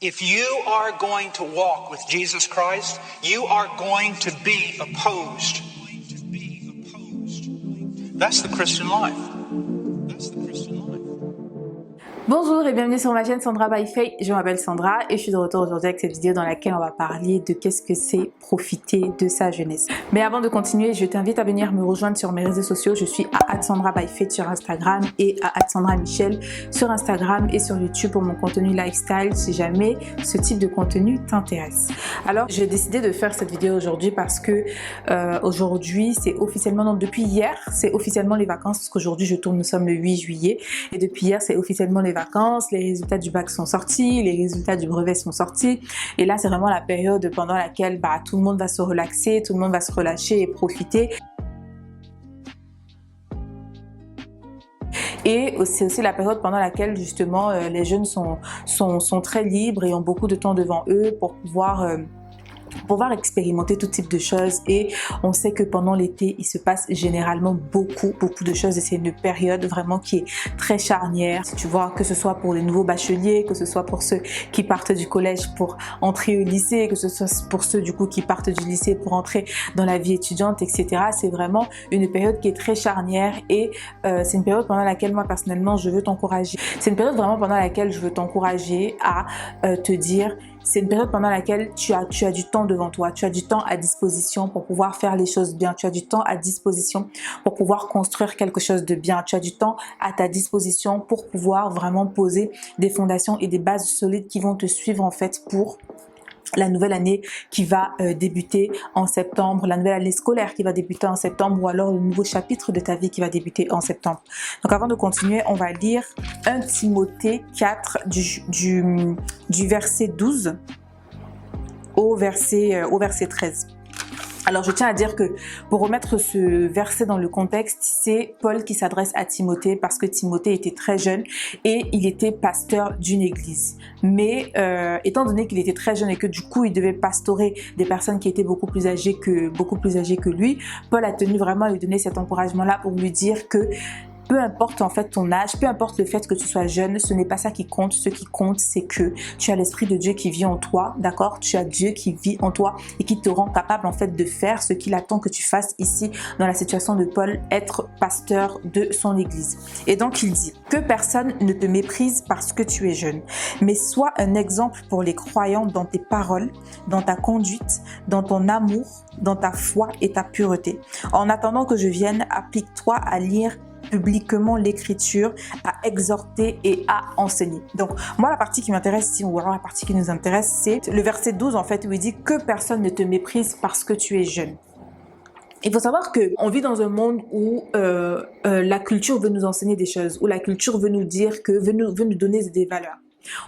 If you are going to walk with Jesus Christ, you are going to be opposed. That's the Christian life. Bonjour et bienvenue sur ma chaîne Sandra by Faye. Je m'appelle Sandra et je suis de retour aujourd'hui avec cette vidéo dans laquelle on va parler de qu'est-ce que c'est profiter de sa jeunesse. Mais avant de continuer, je t'invite à venir me rejoindre sur mes réseaux sociaux. Je suis à @Sandra by Faye sur Instagram et à @Sandra Michel sur Instagram et sur YouTube pour mon contenu lifestyle si jamais ce type de contenu t'intéresse. Alors j'ai décidé de faire cette vidéo aujourd'hui parce que aujourd'hui c'est officiellement, donc depuis hier c'est officiellement les vacances parce qu'aujourd'hui je tourne, nous sommes le 8 juillet et depuis hier c'est officiellement les vacances, les résultats du bac sont sortis, les résultats du brevet sont sortis et là c'est vraiment la période pendant laquelle tout le monde va se relaxer, tout le monde va se relâcher et profiter. Et c'est aussi la période pendant laquelle justement les jeunes sont très libres et ont beaucoup de temps devant eux pour pouvoir expérimenter tout type de choses. Et on sait que pendant l'été il se passe généralement beaucoup de choses et c'est une période vraiment qui est très charnière, tu vois, que ce soit pour les nouveaux bacheliers, que ce soit pour ceux qui partent du collège pour entrer au lycée, que ce soit pour ceux du coup qui partent du lycée pour entrer dans la vie étudiante, etc. C'est vraiment une période qui est très charnière et c'est une période pendant laquelle moi personnellement je veux t'encourager. C'est une période vraiment pendant laquelle je veux t'encourager à te dire, c'est une période pendant laquelle tu as du temps devant toi, tu as du temps à disposition pour pouvoir faire les choses bien, tu as du temps à disposition pour pouvoir construire quelque chose de bien, tu as du temps à ta disposition pour pouvoir vraiment poser des fondations et des bases solides qui vont te suivre en fait pour la nouvelle année qui va débuter en septembre, la nouvelle année scolaire qui va débuter en septembre ou alors le nouveau chapitre de ta vie qui va débuter en septembre. Donc avant de continuer, on va lire 1 Timothée 4 du verset 12 au verset 13. Alors je tiens à dire que pour remettre ce verset dans le contexte, c'est Paul qui s'adresse à Timothée parce que Timothée était très jeune et il était pasteur d'une église. Mais étant donné qu'il était très jeune et que du coup il devait pastorer des personnes qui étaient beaucoup plus âgées que lui, Paul a tenu vraiment à lui donner cet encouragement-là pour lui dire que peu importe en fait ton âge, peu importe le fait que tu sois jeune, ce n'est pas ça qui compte. Ce qui compte, c'est que tu as l'Esprit de Dieu qui vit en toi, d'accord? Tu as Dieu qui vit en toi et qui te rend capable en fait de faire ce qu'il attend que tu fasses ici dans la situation de Paul, être pasteur de son église. Et donc il dit que personne ne te méprise parce que tu es jeune, mais sois un exemple pour les croyants dans tes paroles, dans ta conduite, dans ton amour, dans ta foi et ta pureté. En attendant que je vienne, applique-toi à lire publiquement l'écriture, à exhorter et à enseigner. Donc moi la partie qui m'intéresse ici, ou alors la partie qui nous intéresse, c'est le verset 12 en fait où il dit que personne ne te méprise parce que tu es jeune. Il faut savoir qu'on vit dans un monde où la culture veut nous enseigner des choses, où la culture veut nous dire que veut nous donner des valeurs,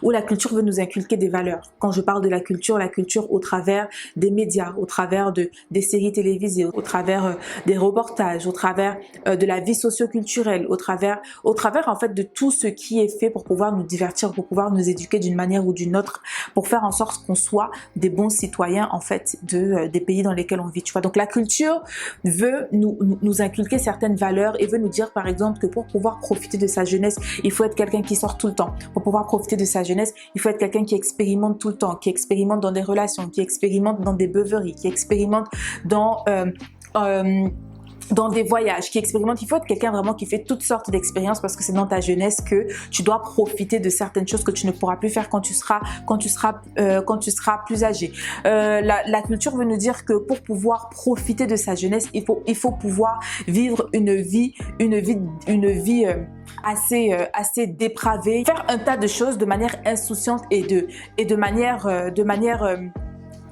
où la culture veut nous inculquer des valeurs. Quand je parle de la culture au travers des médias, au travers des séries télévisées, au travers des reportages, au travers de la vie socio-culturelle, au travers en fait de tout ce qui est fait pour pouvoir nous divertir, pour pouvoir nous éduquer d'une manière ou d'une autre, pour faire en sorte qu'on soit des bons citoyens en fait des pays dans lesquels on vit. Tu vois, donc la culture veut nous inculquer certaines valeurs et veut nous dire par exemple que pour pouvoir profiter de sa jeunesse, il faut être quelqu'un qui sort tout le temps. Pour pouvoir profiter de sa jeunesse, il faut être quelqu'un qui expérimente tout le temps, qui expérimente dans des relations, qui expérimente dans des beuveries, qui expérimente dans des voyages, qui expérimente. Il faut être quelqu'un vraiment qui fait toutes sortes d'expériences parce que c'est dans ta jeunesse que tu dois profiter de certaines choses que tu ne pourras plus faire quand tu seras plus âgé. La culture veut nous dire que pour pouvoir profiter de sa jeunesse, il faut pouvoir vivre une vie assez dépravée, faire un tas de choses de manière insouciante et de manière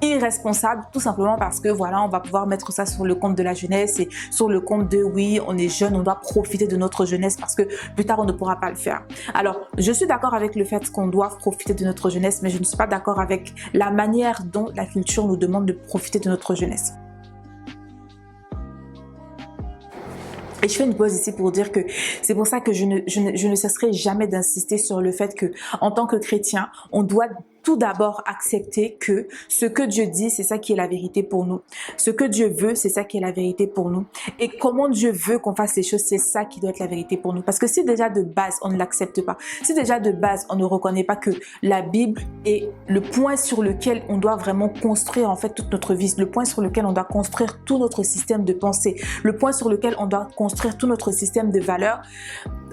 irresponsable, tout simplement parce que voilà, on va pouvoir mettre ça sur le compte de la jeunesse et sur le compte de oui, on est jeune, on doit profiter de notre jeunesse parce que plus tard on ne pourra pas le faire. Alors je suis d'accord avec le fait qu'on doit profiter de notre jeunesse, mais je ne suis pas d'accord avec la manière dont la culture nous demande de profiter de notre jeunesse. Et je fais une pause ici pour dire que c'est pour ça que je ne cesserai jamais d'insister sur le fait que en tant que chrétien, on doit tout d'abord accepter que ce que Dieu dit, c'est ça qui est la vérité pour nous. Ce que Dieu veut, c'est ça qui est la vérité pour nous. Et comment Dieu veut qu'on fasse les choses, c'est ça qui doit être la vérité pour nous. Parce que si déjà de base, on ne l'accepte pas, si déjà de base, on ne reconnaît pas que la Bible est le point sur lequel on doit vraiment construire en fait toute notre vie, le point sur lequel on doit construire tout notre système de pensée, le point sur lequel on doit construire tout notre système de valeurs,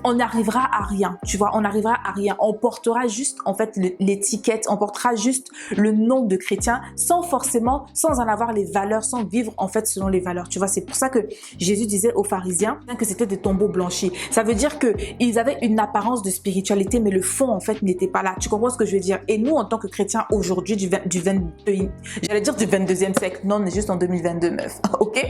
on n'arrivera à rien, tu vois, on n'arrivera à rien. On portera juste, en fait, l'étiquette, on portera juste le nom de chrétien sans en avoir les valeurs, sans vivre, en fait, selon les valeurs. Tu vois, c'est pour ça que Jésus disait aux pharisiens que c'était des tombeaux blanchis. Ça veut dire qu'ils avaient une apparence de spiritualité, mais le fond, en fait, n'était pas là. Tu comprends ce que je veux dire? Et nous, en tant que chrétiens, aujourd'hui, j'allais dire du 22e siècle. Non, on est juste en 2022, meuf. OK?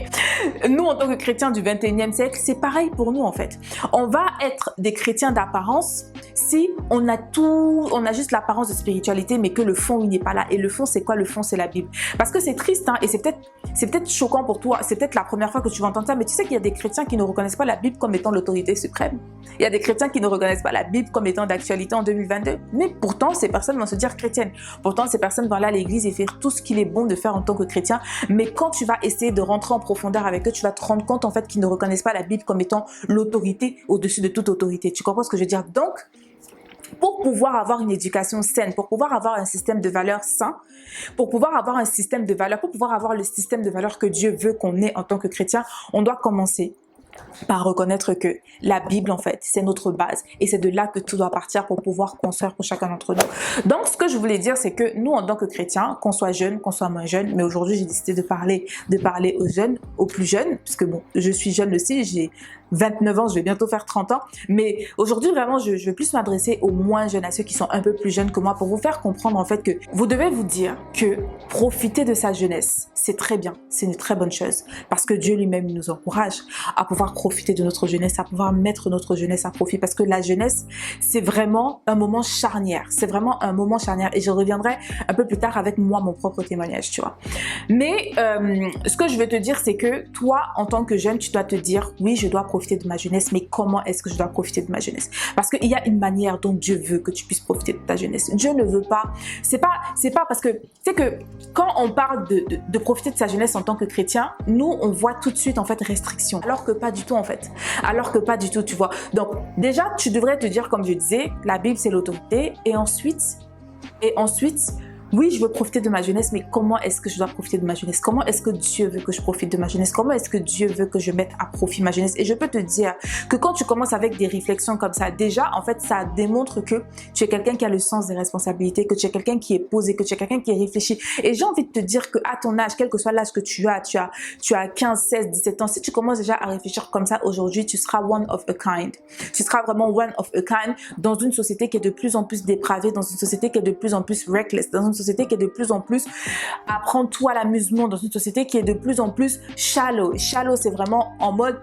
Nous, en tant que chrétiens du 21e siècle, c'est pareil pour nous, en fait. On va être des chrétiens d'apparence si on a juste l'apparence de spiritualité mais que le fond il n'est pas là. Et le fond c'est quoi? Le fond c'est la Bible. Parce que c'est triste hein, et c'est peut-être choquant pour toi, c'est peut-être la première fois que tu vas entendre ça, mais tu sais qu'il y a des chrétiens qui ne reconnaissent pas la Bible comme étant l'autorité suprême. Il y a des chrétiens qui ne reconnaissent pas la Bible comme étant d'actualité en 2022, mais pourtant ces personnes vont se dire chrétiennes. Pourtant ces personnes vont aller à l'église et faire tout ce qu'il est bon de faire en tant que chrétien, mais quand tu vas essayer de rentrer en profondeur avec eux, tu vas te rendre compte en fait qu'ils ne reconnaissent pas la Bible comme étant l'autorité au-dessus de toute autorité. Tu comprends ce que je veux dire? Donc, pour pouvoir avoir une éducation saine, pour pouvoir avoir un système de valeurs sain, pour pouvoir avoir un système de valeurs, pour pouvoir avoir le système de valeurs que Dieu veut qu'on ait en tant que chrétien, on doit commencer par reconnaître que la Bible, en fait, c'est notre base. Et c'est de là que tout doit partir pour pouvoir construire pour chacun d'entre nous. Donc, ce que je voulais dire, c'est que nous, en tant que chrétiens, qu'on soit jeunes, qu'on soit moins jeunes, mais aujourd'hui, j'ai décidé de parler aux jeunes, aux plus jeunes, puisque bon, je suis jeune aussi, j'ai 29 ans, je vais bientôt faire 30 ans. Mais aujourd'hui, vraiment, je veux plus m'adresser aux moins jeunes, à ceux qui sont un peu plus jeunes que moi, pour vous faire comprendre, en fait, que vous devez vous dire que profiter de sa jeunesse, c'est très bien, c'est une très bonne chose. Parce que Dieu lui-même nous encourage à pouvoir profiter de notre jeunesse, à pouvoir mettre notre jeunesse à profit. Parce que la jeunesse, c'est vraiment un moment charnière. C'est vraiment un moment charnière. Et je reviendrai un peu plus tard avec moi, mon propre témoignage, tu vois. Mais ce que je veux te dire, c'est que toi, en tant que jeune, tu dois te dire, oui, je dois profiter de ma jeunesse, mais comment est-ce que je dois profiter de ma jeunesse? Parce qu'il y a une manière dont Dieu veut que tu puisses profiter de ta jeunesse. Dieu ne veut pas, c'est pas parce que, tu sais que quand on parle de profiter de sa jeunesse en tant que chrétien, nous, on voit tout de suite, en fait, restriction. Alors que pas du tout, en fait. Alors que pas du tout, tu vois. Donc, déjà, tu devrais te dire, comme je disais, la Bible, c'est l'autorité. Et ensuite, oui, je veux profiter de ma jeunesse, mais comment est-ce que je dois profiter de ma jeunesse? Comment est-ce que Dieu veut que je profite de ma jeunesse? Comment est-ce que Dieu veut que je mette à profit ma jeunesse? Et je peux te dire que quand tu commences avec des réflexions comme ça, déjà, en fait, ça démontre que tu es quelqu'un qui a le sens des responsabilités, que tu es quelqu'un qui est posé, que tu es quelqu'un qui est réfléchi. Et j'ai envie de te dire qu'à ton âge, quel que soit l'âge que tu as 15, 16, 17 ans, si tu commences déjà à réfléchir comme ça aujourd'hui, tu seras one of a kind. Tu seras vraiment one of a kind dans une société qui est de plus en plus dépravée, dans une société qui est de plus en plus reckless, dans une société qui est de plus en plus à prendre tout à l'amusement, dans une société qui est de plus en plus shallow. Shallow, c'est vraiment en mode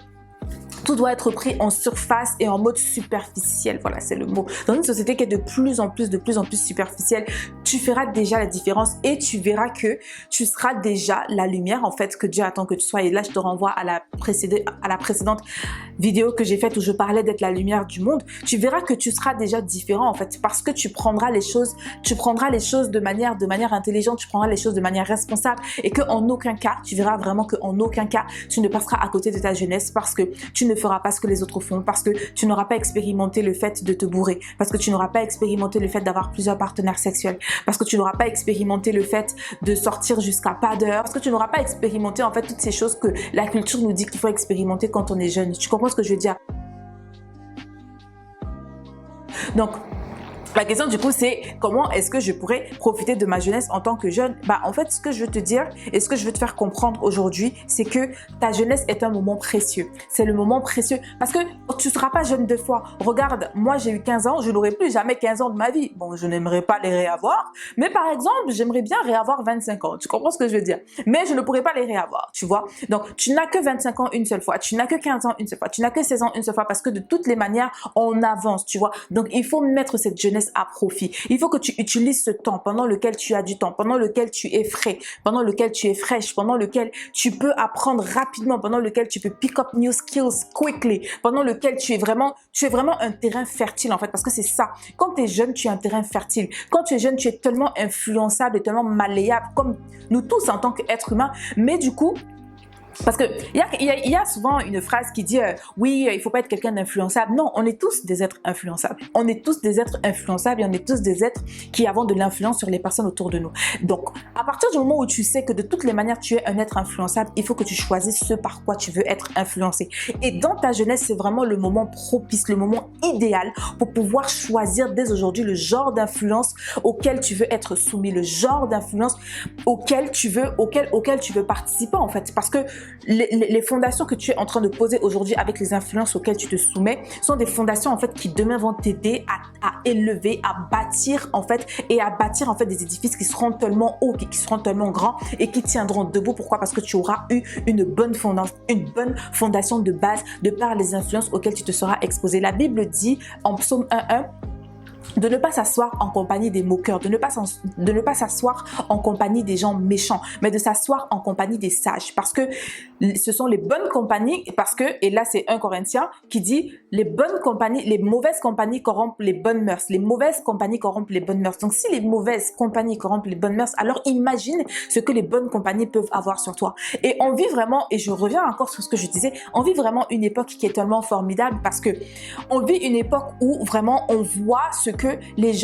tout doit être pris en surface et en mode superficiel. Voilà, c'est le mot. Dans une société qui est de plus en plus superficielle, tu feras déjà la différence et tu verras que tu seras déjà la lumière, en fait, que Dieu attend que tu sois. Et là, je te renvoie à la précédente vidéo que j'ai faite où je parlais d'être la lumière du monde. Tu verras que tu seras déjà différent, en fait, parce que tu prendras les choses de manière intelligente, tu prendras les choses de manière responsable et qu'en aucun cas, tu verras vraiment qu'en aucun cas, tu ne passeras à côté de ta jeunesse parce que tu ne feras pas ce que les autres font, parce que tu n'auras pas expérimenté le fait de te bourrer, parce que tu n'auras pas expérimenté le fait d'avoir plusieurs partenaires sexuels, parce que tu n'auras pas expérimenté le fait de sortir jusqu'à pas d'heure, parce que tu n'auras pas expérimenté en fait toutes ces choses que la culture nous dit qu'il faut expérimenter quand on est jeune. Tu comprends ce que je veux dire? Donc, la question du coup c'est comment est-ce que je pourrais profiter de ma jeunesse en tant que jeune? Bah en fait ce que je veux te dire et ce que je veux te faire comprendre aujourd'hui c'est que ta jeunesse est un moment précieux. C'est le moment précieux parce que tu ne seras pas jeune deux fois. Regarde, moi j'ai eu 15 ans, je n'aurai plus jamais 15 ans de ma vie. Bon, je n'aimerais pas les réavoir, mais par exemple j'aimerais bien réavoir 25 ans. Tu comprends ce que je veux dire? Mais je ne pourrais pas les réavoir, tu vois? Donc tu n'as que 25 ans une seule fois, tu n'as que 15 ans une seule fois, tu n'as que 16 ans une seule fois parce que de toutes les manières on avance, tu vois? Donc il faut mettre cette jeunesse l'utilises à profit. Il faut que tu utilises ce temps pendant lequel tu as du temps, pendant lequel tu es frais, pendant lequel tu es fraîche, pendant lequel tu peux apprendre rapidement, pendant lequel tu peux pick up new skills quickly, pendant lequel tu es vraiment un terrain fertile en fait, parce que c'est ça. Quand tu es jeune, tu es un terrain fertile. Quand tu es jeune, tu es tellement influençable et tellement malléable, comme nous tous en tant qu'êtres humains, mais du coup, parce que il y a souvent une phrase qui dit oui, il faut pas être quelqu'un d'influençable. Non, on est tous des êtres influençables. On est tous des êtres influençables et on est tous des êtres qui avons de l'influence sur les personnes autour de nous. Donc, à partir du moment où tu sais que de toutes les manières tu es un être influençable, il faut que tu choisisses ce par quoi tu veux être influencé. Et dans ta jeunesse, c'est vraiment le moment propice, le moment idéal pour pouvoir choisir dès aujourd'hui le genre d'influence auquel tu veux être soumis, le genre d'influence auquel tu veux participer en fait, parce que les fondations que tu es en train de poser aujourd'hui avec les influences auxquelles tu te soumets sont des fondations en fait qui demain vont t'aider à élever, à bâtir en fait des édifices qui seront tellement hauts, qui seront tellement grands et qui tiendront debout. Pourquoi? Parce que tu auras eu une bonne fondation de base de par les influences auxquelles tu te seras exposé. La Bible dit en Psaume 1:1 de ne pas s'asseoir en compagnie des moqueurs, de ne pas s'asseoir en compagnie des gens méchants, mais de s'asseoir en compagnie des sages, parce que ce sont les bonnes compagnies, parce que, et là c'est 1 Corinthiens qui dit, les mauvaises compagnies corrompent les bonnes mœurs, les mauvaises compagnies corrompent les bonnes mœurs. Donc si les mauvaises compagnies corrompent les bonnes mœurs, alors imagine ce que les bonnes compagnies peuvent avoir sur toi. Et on vit vraiment, et je reviens encore sur ce que je disais, on vit vraiment une époque qui est tellement formidable, parce que on vit une époque où vraiment on voit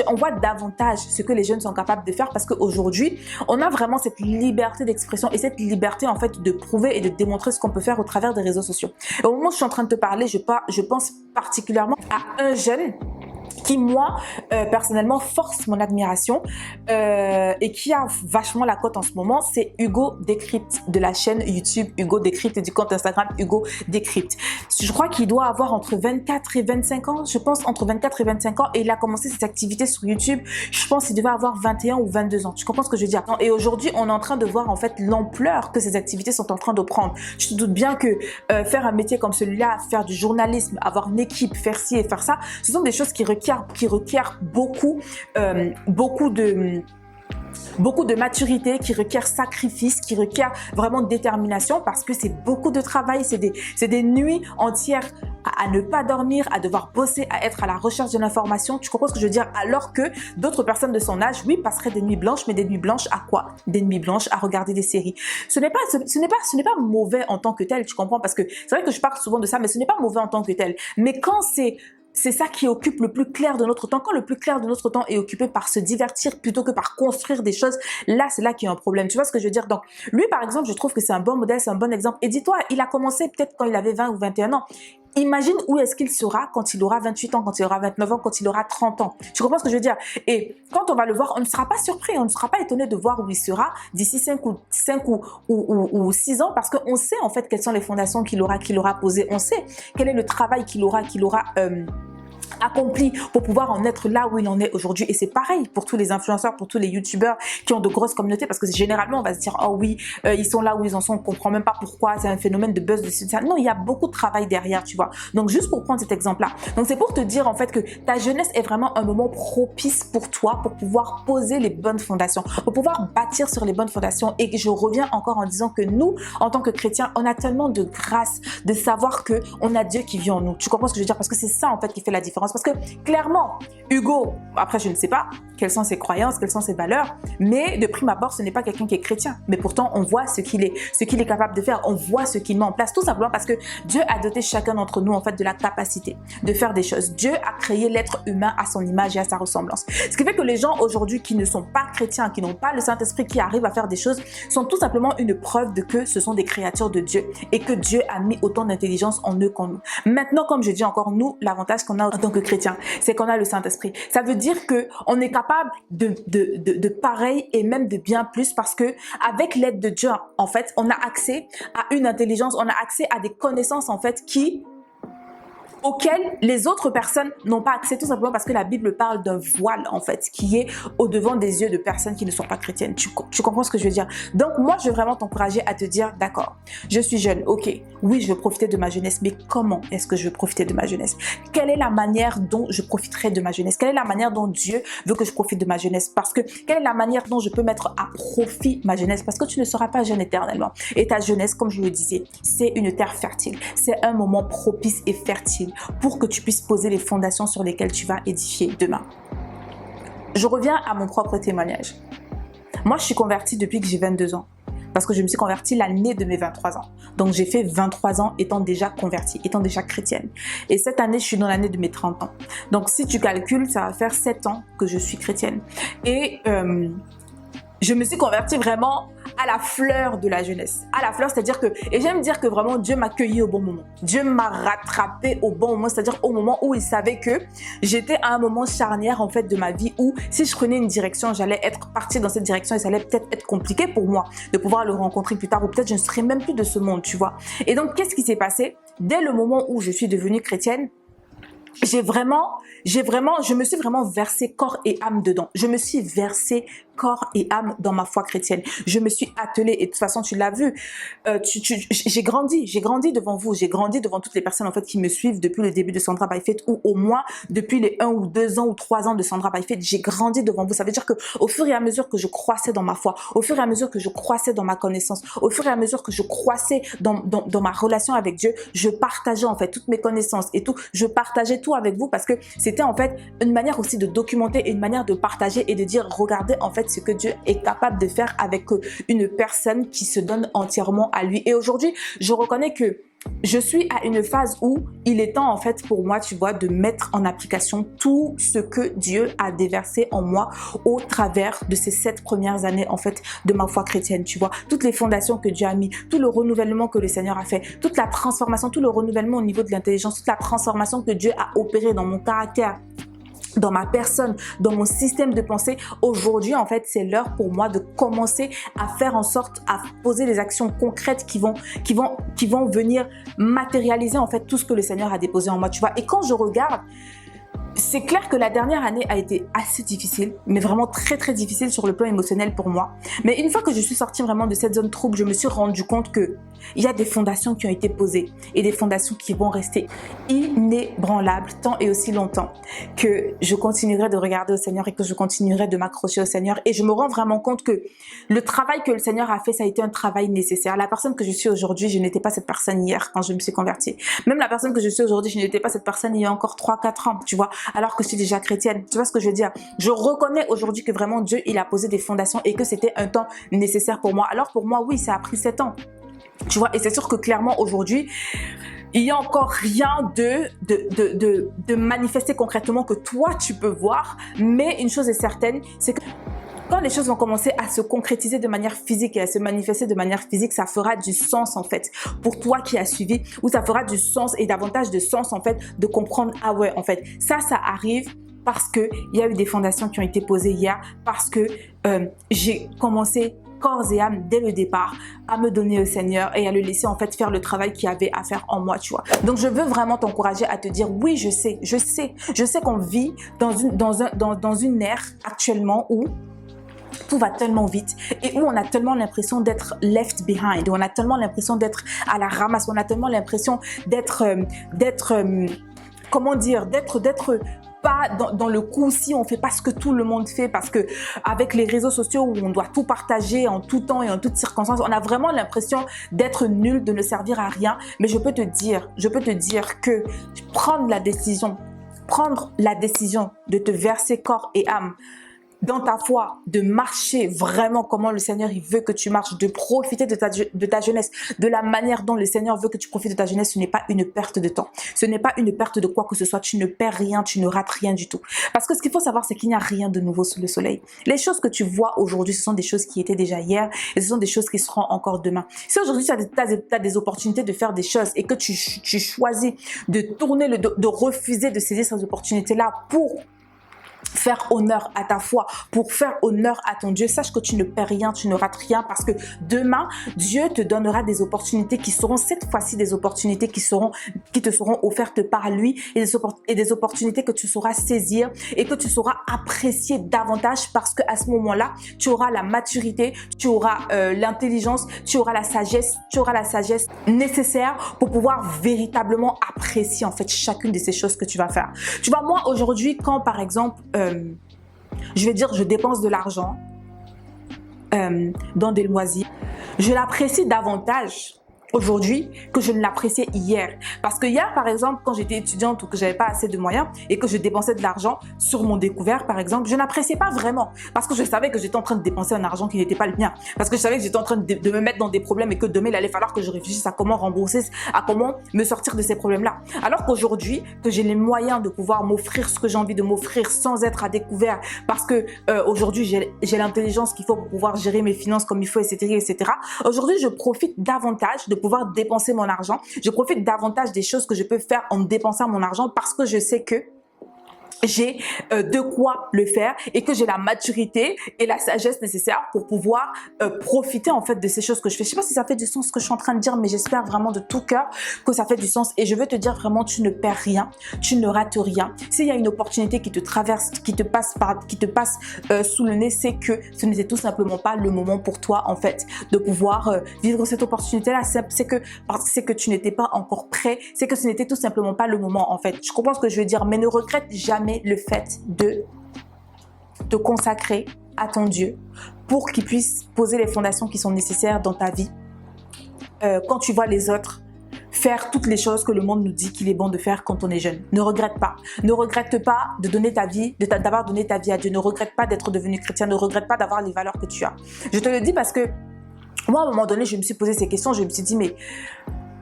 on voit davantage ce que les jeunes sont capables de faire, parce qu'aujourd'hui, on a vraiment cette liberté d'expression et cette liberté en fait de prouver et de démontrer ce qu'on peut faire au travers des réseaux sociaux. Et au moment où je suis en train de te parler, je pense particulièrement à un jeune qui moi personnellement force mon admiration et qui a vachement la cote en ce moment, c'est Hugo Décrypte de la chaîne YouTube Hugo Décrypte et du compte Instagram Hugo Décrypte. Je crois qu'il doit avoir entre 24 et 25 ans, je pense entre 24 et 25 ans, et il a commencé ses activités sur YouTube, je pense qu'il devait avoir 21 ou 22 ans. Tu comprends ce que je veux dire? Et aujourd'hui, on est en train de voir en fait l'ampleur que ces activités sont en train de prendre. Je te doute bien que faire un métier comme celui-là, faire du journalisme, avoir une équipe, faire ci et faire ça, ce sont des choses qui requièrent beaucoup de maturité, qui requiert sacrifice, qui requiert vraiment de détermination, parce que c'est beaucoup de travail, c'est des nuits entières à ne pas dormir, à devoir bosser, à être à la recherche de l'information. Tu comprends ce que je veux dire? Alors que d'autres personnes de son âge, oui, passeraient des nuits blanches, mais des nuits blanches à quoi? Des nuits blanches à regarder des séries. Ce n'est pas mauvais en tant que tel, tu comprends? Parce que c'est vrai que je parle souvent de ça, mais ce n'est pas mauvais en tant que tel. Mais quand c'est ça qui occupe le plus clair de notre temps. Quand le plus clair de notre temps est occupé par se divertir plutôt que par construire des choses, là, c'est là qu'il y a un problème. Tu vois ce que je veux dire? Donc, lui, par exemple, je trouve que c'est un bon modèle, c'est un bon exemple. Et dis-toi, il a commencé peut-être quand il avait 20 ou 21 ans. Imagine où est-ce qu'il sera quand il aura 28 ans, quand il aura 29 ans, quand il aura 30 ans. Tu comprends ce que je veux dire? Et quand on va le voir, on ne sera pas surpris, on ne sera pas étonné de voir où il sera d'ici 5 ou 6 ans, parce qu'on sait en fait quelles sont les fondations qu'il aura posées. On sait quel est le travail qu'il aura accompli pour pouvoir en être là où il en est aujourd'hui. Et c'est pareil pour tous les influenceurs, pour tous les youtubeurs qui ont de grosses communautés, parce que généralement on va se dire oh oui, ils sont là où ils en sont, on comprend même pas pourquoi, c'est un phénomène de buzz de ça. Non, il y a beaucoup de travail derrière, tu vois. Donc juste pour prendre cet exemple là, donc c'est pour te dire en fait que ta jeunesse est vraiment un moment propice pour toi, pour pouvoir poser les bonnes fondations, pour pouvoir bâtir sur les bonnes fondations. Et je reviens encore en disant que nous, en tant que chrétiens, on a tellement de grâce de savoir que on a Dieu qui vit en nous. Tu comprends ce que je veux dire? Parce que c'est ça en fait qui fait la différence. Parce que clairement, Hugo, après je ne sais pas quelles sont ses croyances, quelles sont ses valeurs, mais de prime abord, ce n'est pas quelqu'un qui est chrétien. Mais pourtant, on voit ce qu'il est capable de faire, on voit ce qu'il met en place, tout simplement parce que Dieu a doté chacun d'entre nous en fait de la capacité de faire des choses. Dieu a créé l'être humain à son image et à sa ressemblance. Ce qui fait que les gens aujourd'hui qui ne sont pas chrétiens, qui n'ont pas le Saint-Esprit, qui arrivent à faire des choses, sont tout simplement une preuve de que ce sont des créatures de Dieu et que Dieu a mis autant d'intelligence en eux qu'en nous. Maintenant, comme je dis encore, nous, l'avantage qu'on a en tant que chrétiens, c'est qu'on a le Saint-Esprit. Ça veut dire que on est capable de pareil et même de bien plus, parce que avec l'aide de Dieu, en fait, on a accès à une intelligence, on a accès à des connaissances en fait qui auquel les autres personnes n'ont pas accès, tout simplement parce que la Bible parle d'un voile, en fait, qui est au-devant des yeux de personnes qui ne sont pas chrétiennes. Tu comprends ce que je veux dire? Donc, moi, je veux vraiment t'encourager à te dire, d'accord, je suis jeune, ok, oui, je veux profiter de ma jeunesse, mais comment est-ce que je veux profiter de ma jeunesse? Quelle est la manière dont je profiterai de ma jeunesse? Quelle est la manière dont Dieu veut que je profite de ma jeunesse? Parce que, quelle est la manière dont je peux mettre à profit ma jeunesse? Parce que tu ne seras pas jeune éternellement. Et ta jeunesse, comme je le disais, c'est une terre fertile. C'est un moment propice et fertile pour que tu puisses poser les fondations sur lesquelles tu vas édifier demain. Je reviens à mon propre témoignage. Moi, je suis convertie depuis que j'ai 22 ans. Parce que je me suis convertie l'année de mes 23 ans. Donc, j'ai fait 23 ans étant déjà convertie, étant déjà chrétienne. Et cette année, je suis dans l'année de mes 30 ans. Donc, si tu calcules, ça va faire 7 ans que je suis chrétienne. Et je me suis convertie vraiment à la fleur de la jeunesse. À la fleur, c'est-à-dire que, et j'aime dire que vraiment Dieu m'a cueilli au bon moment. Dieu m'a rattrapé au bon moment, c'est-à-dire au moment où il savait que j'étais à un moment charnière en fait de ma vie où si je prenais une direction, j'allais être partie dans cette direction et ça allait peut-être être compliqué pour moi de pouvoir le rencontrer plus tard ou peut-être je ne serais même plus de ce monde, tu vois. Et donc, qu'est-ce qui s'est passé? Dès le moment où je suis devenue chrétienne, je me suis vraiment versé corps et âme dedans. Je me suis versé corps et âme dans ma foi chrétienne. Je me suis attelée et de toute façon, tu l'as vu. J'ai grandi devant vous. J'ai grandi devant toutes les personnes en fait qui me suivent depuis le début de Sandra by Faith ou au moins depuis les 1 ou 2 ans ou 3 ans de Sandra by Faith. J'ai grandi devant vous. Ça veut dire que au fur et à mesure que je croissais dans ma foi, au fur et à mesure que je croissais dans ma connaissance, au fur et à mesure que je croissais dans ma relation avec Dieu, je partageais en fait toutes mes connaissances et tout. Je partageais tout avec vous parce que c'était en fait une manière aussi de documenter et une manière de partager et de dire regardez en fait ce que Dieu est capable de faire avec une personne qui se donne entièrement à lui. Et aujourd'hui, je reconnais que je suis à une phase où il est temps en fait pour moi, tu vois, de mettre en application tout ce que Dieu a déversé en moi au travers de ces 7 premières années en fait de ma foi chrétienne, tu vois. Toutes les fondations que Dieu a mis, tout le renouvellement que le Seigneur a fait, toute la transformation, tout le renouvellement au niveau de l'intelligence, toute la transformation que Dieu a opérée dans mon caractère, dans ma personne, dans mon système de pensée. Aujourd'hui, en fait, c'est l'heure pour moi de commencer à faire en sorte, à poser des actions concrètes qui vont venir matérialiser, en fait, tout ce que le Seigneur a déposé en moi, tu vois. Et quand je regarde, c'est clair que la dernière année a été assez difficile, mais vraiment très très difficile sur le plan émotionnel pour moi. Mais une fois que je suis sortie vraiment de cette zone trouble, je me suis rendu compte que il y a des fondations qui ont été posées et des fondations qui vont rester inébranlables tant et aussi longtemps que je continuerai de regarder au Seigneur et que je continuerai de m'accrocher au Seigneur. Et je me rends vraiment compte que le travail que le Seigneur a fait, ça a été un travail nécessaire. La personne que je suis aujourd'hui, je n'étais pas cette personne hier quand je me suis convertie. Même la personne que je suis aujourd'hui, je n'étais pas cette personne il y a encore 3-4 ans, tu vois, alors que je suis déjà chrétienne. Tu vois ce que je veux dire? Je reconnais aujourd'hui que vraiment Dieu, il a posé des fondations et que c'était un temps nécessaire pour moi. Alors pour moi, oui, ça a pris 7 ans. Tu vois, et c'est sûr que clairement aujourd'hui, il n'y a encore rien de manifesté concrètement que toi tu peux voir, mais une chose est certaine, c'est que quand les choses vont commencer à se concrétiser de manière physique et à se manifester de manière physique, ça fera du sens en fait pour toi qui as suivi, ou ça fera du sens et davantage de sens en fait de comprendre, ah ouais en fait ça arrive parce qu'il y a eu des fondations qui ont été posées hier, parce que j'ai commencé corps et âme dès le départ à me donner au Seigneur et à le laisser en fait faire le travail qu'il avait à faire en moi, tu vois. Donc je veux vraiment t'encourager à te dire oui, je sais qu'on vit dans une ère actuellement où tout va tellement vite et où on a tellement l'impression d'être left behind, où on a tellement l'impression d'être à la ramasse, on a tellement l'impression d'être comment dire, d'être pas dans le coup si on fait pas ce que tout le monde fait, parce que avec les réseaux sociaux où on doit tout partager en tout temps et en toutes circonstances, on a vraiment l'impression d'être nul, de ne servir à rien. Mais je peux te dire que prendre la décision de te verser corps et âme dans ta foi, de marcher vraiment comment le Seigneur il veut que tu marches, de profiter de ta jeunesse, de la manière dont le Seigneur veut que tu profites de ta jeunesse, ce n'est pas une perte de temps. Ce n'est pas une perte de quoi que ce soit. Tu ne perds rien, tu ne rates rien du tout. Parce que ce qu'il faut savoir, c'est qu'il n'y a rien de nouveau sous le soleil. Les choses que tu vois aujourd'hui, ce sont des choses qui étaient déjà hier et ce sont des choses qui seront encore demain. Si aujourd'hui, tu as des opportunités de faire des choses et que tu choisis de tourner de refuser de saisir ces opportunités-là pour faire honneur à ta foi, pour faire honneur à ton Dieu, sache que tu ne perds rien, tu ne rates rien parce que demain, Dieu te donnera des opportunités qui seront cette fois-ci des opportunités qui te seront offertes par lui et des opportunités que tu sauras saisir et que tu sauras apprécier davantage parce qu'à ce moment-là, tu auras la maturité, tu auras l'intelligence, tu auras la sagesse nécessaire pour pouvoir véritablement apprécier en fait chacune de ces choses que tu vas faire. Tu vois, moi aujourd'hui, quand par exemple, je vais dire, je dépense de l'argent dans des loisirs, je l'apprécie davantage aujourd'hui que je ne l'appréciais hier. Parce que hier, par exemple, quand j'étais étudiante ou que j'avais pas assez de moyens et que je dépensais de l'argent sur mon découvert, par exemple, je n'appréciais pas vraiment. Parce que je savais que j'étais en train de dépenser un argent qui n'était pas le mien. Parce que je savais que j'étais en train de me mettre dans des problèmes et que demain, il allait falloir que je réfléchisse à comment rembourser, à comment me sortir de ces problèmes-là. Alors qu'aujourd'hui, que j'ai les moyens de pouvoir m'offrir ce que j'ai envie de m'offrir sans être à découvert, parce que aujourd'hui, j'ai l'intelligence qu'il faut pour pouvoir gérer mes finances comme il faut, etc., etc. Aujourd'hui, je profite davantage de pouvoir dépenser mon argent. Je profite davantage des choses que je peux faire en dépensant mon argent parce que je sais que j'ai de quoi le faire et que j'ai la maturité et la sagesse nécessaire pour pouvoir profiter en fait de ces choses que je fais. Je sais pas si ça fait du sens ce que je suis en train de dire, mais j'espère vraiment de tout cœur que ça fait du sens et je veux te dire vraiment, tu ne perds rien, tu ne rates rien. S'il y a une opportunité qui te traverse, qui te passe sous le nez, c'est que ce n'était tout simplement pas le moment pour toi en fait de pouvoir vivre cette opportunité-là. C'est que tu n'étais pas encore prêt, c'est que ce n'était tout simplement pas le moment en fait. Je comprends ce que je veux dire, mais ne regrette jamais le fait de te consacrer à ton Dieu pour qu'il puisse poser les fondations qui sont nécessaires dans ta vie. Quand tu vois les autres faire toutes les choses que le monde nous dit qu'il est bon de faire quand on est jeune. Ne regrette pas. Ne regrette pas de donner ta vie, d'avoir donné ta vie à Dieu. Ne regrette pas d'être devenu chrétien. Ne regrette pas d'avoir les valeurs que tu as. Je te le dis parce que moi, à un moment donné, je me suis posé ces questions. Je me suis dit, mais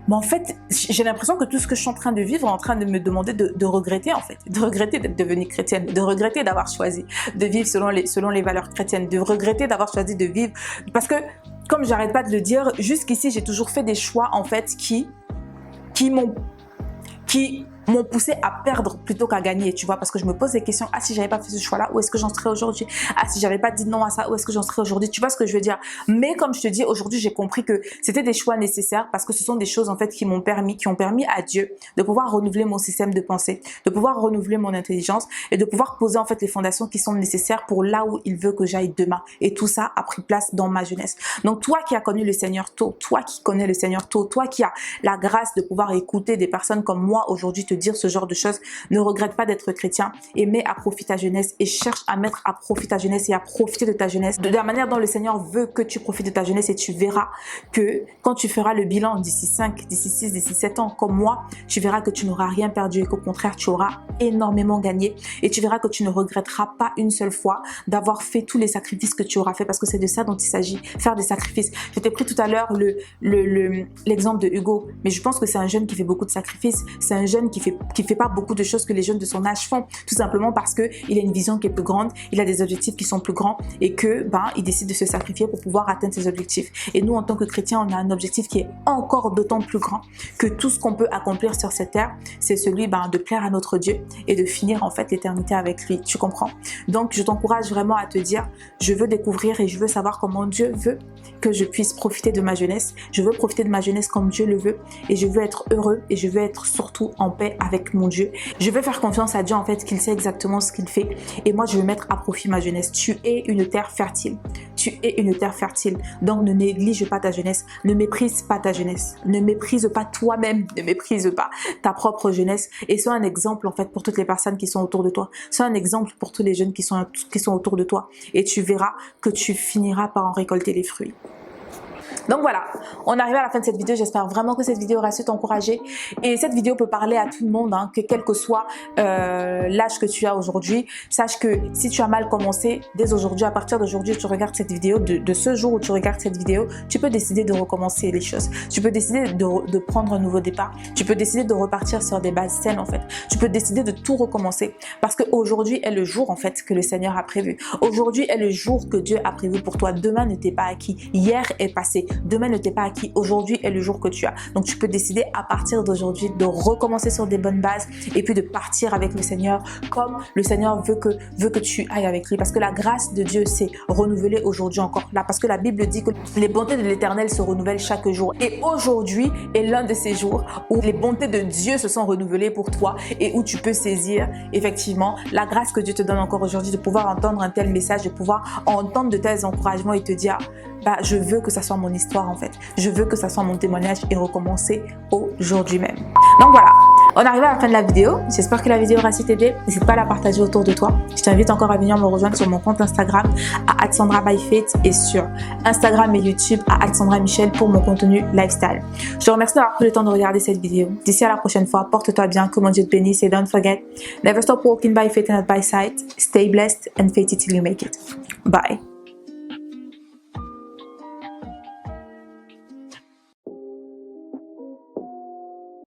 en fait, j'ai l'impression que tout ce que je suis en train de vivre est en train de me demander de regretter en fait, de regretter d'être devenue chrétienne, de regretter d'avoir choisi de vivre selon les valeurs chrétiennes, de regretter d'avoir choisi de vivre parce que, comme j'arrête pas de le dire, jusqu'ici j'ai toujours fait des choix en fait qui m'ont poussé à perdre plutôt qu'à gagner, tu vois, parce que je me pose des questions, si j'avais pas fait ce choix-là, où est-ce que j'en serais aujourd'hui? Si j'avais pas dit non à ça, où est-ce que j'en serais aujourd'hui? Tu vois ce que je veux dire? Mais comme je te dis, aujourd'hui, j'ai compris que c'était des choix nécessaires parce que ce sont des choses en fait qui ont permis à Dieu de pouvoir renouveler mon système de pensée, de pouvoir renouveler mon intelligence et de pouvoir poser en fait les fondations qui sont nécessaires pour là où il veut que j'aille demain. Et tout ça a pris place dans ma jeunesse. Donc toi qui as connu le Seigneur tôt, toi qui connais le Seigneur tôt, toi qui as la grâce de pouvoir écouter des personnes comme moi aujourd'hui te dire ce genre de choses, ne regrette pas d'être chrétien et mets à profit ta jeunesse et cherche à mettre à profit ta jeunesse et à profiter de ta jeunesse de la manière dont le Seigneur veut que tu profites de ta jeunesse et tu verras que quand tu feras le bilan d'ici 5, d'ici 6, d'ici 7 ans comme moi, tu verras que tu n'auras rien perdu et qu'au contraire tu auras énormément gagné et tu verras que tu ne regretteras pas une seule fois d'avoir fait tous les sacrifices que tu auras fait parce que c'est de ça dont il s'agit, faire des sacrifices. Je t'ai pris tout à l'heure l'exemple de Hugo, mais je pense que c'est un jeune qui fait beaucoup de sacrifices, c'est un jeune qui fait pas beaucoup de choses que les jeunes de son âge font, tout simplement parce que il a une vision qui est plus grande, il a des objectifs qui sont plus grands et que il décide de se sacrifier pour pouvoir atteindre ses objectifs. Et nous, en tant que chrétiens, on a un objectif qui est encore d'autant plus grand que tout ce qu'on peut accomplir sur cette terre, c'est celui de plaire à notre Dieu et de finir en fait l'éternité avec lui. Tu comprends? Donc, je t'encourage vraiment à te dire, je veux découvrir et je veux savoir comment Dieu veut que je puisse profiter de ma jeunesse. Je veux profiter de ma jeunesse comme Dieu le veut et je veux être heureux et je veux être surtout en paix avec mon Dieu. Je veux faire confiance à Dieu en fait qu'il sait exactement ce qu'il fait et moi je veux mettre à profit ma jeunesse. Tu es une terre fertile. Tu es une terre fertile. Donc ne néglige pas ta jeunesse. Ne méprise pas ta jeunesse. Ne méprise pas toi-même. Ne méprise pas ta propre jeunesse et sois un exemple en fait pour toutes les personnes qui sont autour de toi. Sois un exemple pour tous les jeunes qui sont autour de toi et tu verras que tu finiras par en récolter les fruits. Donc voilà, on arrive à la fin de cette vidéo. J'espère vraiment que cette vidéo aura su t'encourager. Et cette vidéo peut parler à tout le monde, que quel que soit l'âge que tu as aujourd'hui. Sache que si tu as mal commencé, dès aujourd'hui, à partir d'aujourd'hui, tu regardes cette vidéo, de ce jour où tu regardes cette vidéo, tu peux décider de recommencer les choses. Tu peux décider de prendre un nouveau départ. Tu peux décider de repartir sur des bases saines en fait. Tu peux décider de tout recommencer. Parce qu'aujourd'hui est le jour en fait que le Seigneur a prévu. Aujourd'hui est le jour que Dieu a prévu pour toi. Demain n'était pas acquis. Hier est passé. Demain ne t'est pas acquis. Aujourd'hui est le jour que tu as. Donc tu peux décider à partir d'aujourd'hui de recommencer sur des bonnes bases et puis de partir avec le Seigneur comme le Seigneur veut que tu ailles avec lui. Parce que la grâce de Dieu s'est renouvelée aujourd'hui encore là. Parce que la Bible dit que les bontés de l'Éternel se renouvellent chaque jour. Et aujourd'hui est l'un de ces jours où les bontés de Dieu se sont renouvelées pour toi et où tu peux saisir effectivement la grâce que Dieu te donne encore aujourd'hui de pouvoir entendre un tel message, de pouvoir entendre de tels encouragements et te dire bah, je veux que ça soit mon histoire en fait. Je veux que ça soit mon témoignage et recommencer aujourd'hui même. Donc voilà, on arrive à la fin de la vidéo. J'espère que la vidéo aura su t'aider. N'hésite pas à la partager autour de toi. Je t'invite encore à venir me rejoindre sur mon compte Instagram à @sandra_by_faith et sur Instagram et YouTube à @sandra_michel pour mon contenu lifestyle. Je te remercie d'avoir pris le temps de regarder cette vidéo. D'ici à la prochaine fois, porte-toi bien, que mon Dieu te bénisse et don't forget, never stop walking by faith and not by sight. Stay blessed and faith it till you make it. Bye.